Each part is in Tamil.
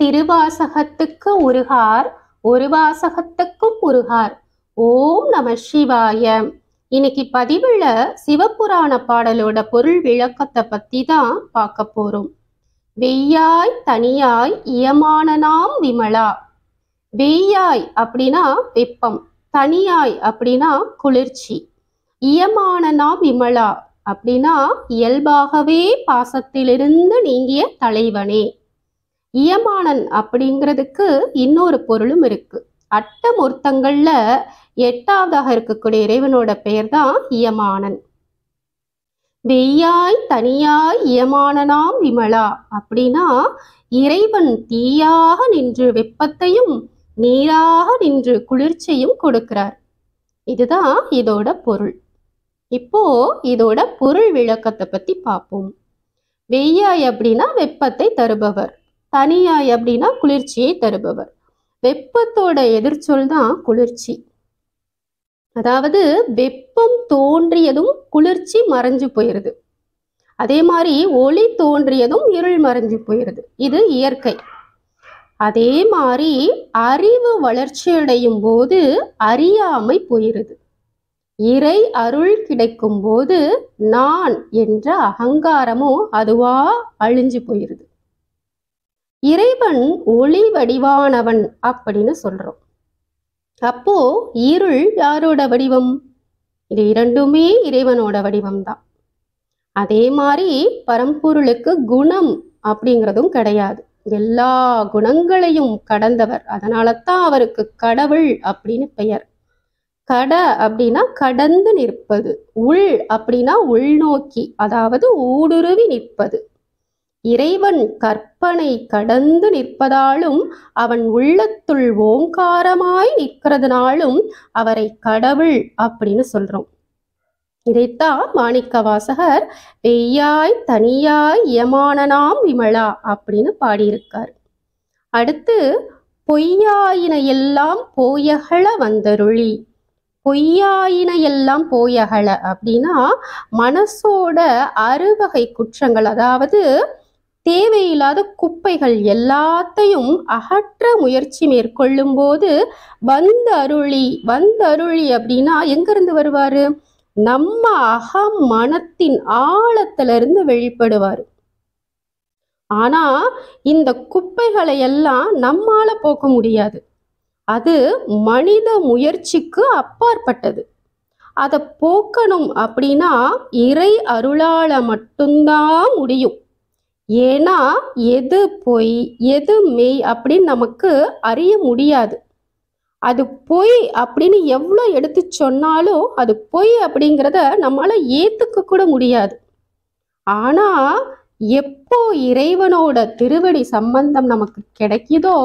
திருவாசகத்துக்கு உருகார், ஒரு வாசகத்துக்கும் உருகார். ஓம் நம சிவாய. இன்னைக்கு பதிவுல சிவபுராண பாடலோட பொருள் விளக்கத்தை பத்தி தான் பார்க்க போறோம். வெய்யாய் தனியாய் இயமானனாம் விமலா. வெய்யாய் அப்படின்னா வெப்பம், தனியாய் அப்படின்னா குளிர்ச்சி, இயமானனாம் விமலா அப்படின்னா இயல்பாகவே பாசத்திலிருந்து நீங்கிய தலைவனே. இயமானன் அப்படிங்கிறதுக்கு இன்னொரு பொருளும் இருக்கு. அட்டமூர்த்தங்கள்ல 8வதாக இருக்கக்கூடிய இறைவனோட பெயர் தான் இயமானன். வெய்யாய் தனியாய் இயமானனாம் விமலா அப்படின்னா இறைவன் தீயாக நின்று வெப்பத்தையும் நீராக நின்று குளிர்ச்சியும் கொடுக்கிறார். இதுதான் இதோட பொருள். இப்போ இதோட பொருள் விளக்கத்தை பத்தி பார்ப்போம். வெய்யாய் அப்படின்னா வெப்பத்தை தருபவர், தனியாய் அப்படின்னா குளிர்ச்சியை தருபவர். வெப்பத்தோட எதிர்ச்சொல் தான் குளிர்ச்சி. அதாவது வெப்பம் தோன்றியதும் குளிர்ச்சி மறைஞ்சு போயிருது. அதே மாதிரி ஒளி தோன்றியதும் இருள் மறைஞ்சு போயிருது. இது இயற்கை. அதே மாதிரி அறிவு வளர்ச்சி அடையும் போது அறியாமை போயிருது. இறை அருள் கிடைக்கும் போது நான் என்ற அகங்காரமும் அதுவா அழிஞ்சு போயிருது. இறைவன் ஒளி வடிவானவன் அப்படின்னு சொல்றோம். அப்போ இருள் யாரோட வடிவம்? இது இரண்டுமே இறைவனோட வடிவம் தான். அதே மாதிரி பரம்பொருளுக்கு குணம் அப்படிங்கிறதும் கிடையாது. எல்லா குணங்களையும் கடந்தவர். அதனால தான் அவருக்கு கடவுள் அப்படின்னு பெயர். கட அப்படின்னா கடந்து நிற்பது, உள் அப்படின்னா உள்நோக்கி, அதாவது ஊடுருவி நிற்பது. இறைவன் கற்பனை கடந்து நிற்பதாலும் அவன் உள்ளத்துள் ஓங்காரமாய் நிற்கிறதுனாலும் அவரை கடவுள் அப்படின்னு சொல்றோம். இதைத்தான் மாணிக்க வாசகர் வெய்யாய் தனியாய் இயமானனாம் விமலா அப்படின்னு பாடியிருக்கார். அடுத்து பொய்யாயின எல்லாம் போயகல வந்தருளி. பொய்யாயின எல்லாம் போயகல அப்படின்னா மனசோட அறுவகை குற்றங்கள், அதாவது தேவையில்லாத குப்பைகள் எல்லாத்தையும் அகற்ற முயற்சி மேற்கொள்ளும் போது வந்தருளி அப்படின்னா எங்கிருந்து வருவாரு? நம்ம அகம் மனத்தின் ஆழத்திலிருந்து வெளிப்படுவாரு. ஆனா இந்த குப்பைகளை எல்லாம் நம்மால போக்க முடியாது. அது மனித முயற்சிக்கு அப்பாற்பட்டது. அதை போக்கணும் அப்படின்னா இறை அருளால மட்டும்தான் முடியும். ஏன்னா எது பொய் எது மெய் அப்படின்னு நமக்கு அறிய முடியாது. அது பொய் அப்படின்னு எவ்வளோ எடுத்து சொன்னாலும் அது பொய் அப்படிங்கிறத நம்மளால ஏத்துக்க கூட முடியாது. ஆனா எப்போ இறைவனோட திருவடி சம்பந்தம் நமக்கு கிடைக்குதோ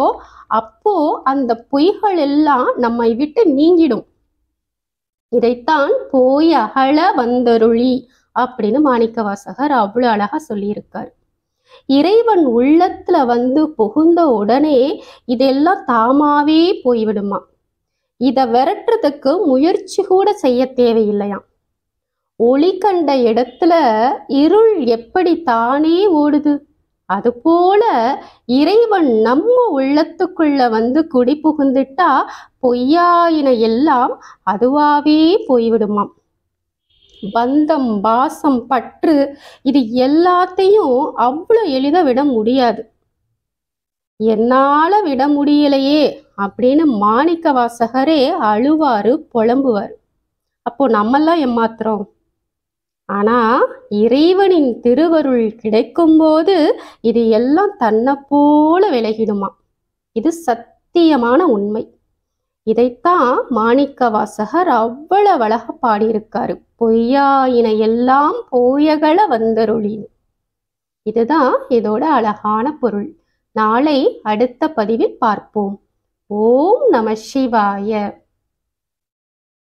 அப்போ அந்த பொய்கள் எல்லாம் நம்மை விட்டு நீங்கிடும். இதைத்தான் போய் அகல வந்தருளி அப்படின்னு மாணிக்க வாசகர் அவ்வளவு அழகா சொல்லியிருக்காரு. இறைவன் உள்ளத்துல வந்து புகுந்த உடனே இதெல்லாம் தாமாவே போய்விடுமா. இதை விரட்டுறதுக்கு முயற்சி கூட செய்ய தேவையில்லையாம். ஒளி கண்ட இடத்துல இருள் எப்படி தானே ஓடுது, அதுபோல இறைவன் நம்ம உள்ளத்துக்குள்ள வந்து குடி புகுந்துட்டா பொய்யாயின எல்லாம் அதுவாவே போய்விடுமாம். பந்தம் பாசம் பற்று இது எல்லாத்தையும் அவ்வளோ எளிதா விட முடியாது. என்னால விட முடியலையே அப்படின்னு மாணிக்க வாசகரே அழுவாரு, புலம்புவார். அப்போ நம்மெல்லாம் ஏமாத்துறோம். ஆனா இறைவனின் திருவருள் கிடைக்கும் போது இது எல்லாம் தன்னை போல விலகிடுமா. இது சத்தியமான உண்மை. இதைத்தான் மாணிக்க வாசகர் அவ்வளவு அழகா பாடியிருக்காரு. பொய்யாயின எல்லாம் போயகல வந்தருளின்னு. இதுதான் இதோட அழகான பொருள். நாளை அடுத்த பதிவில் பார்ப்போம். ஓம் நம சிவாய.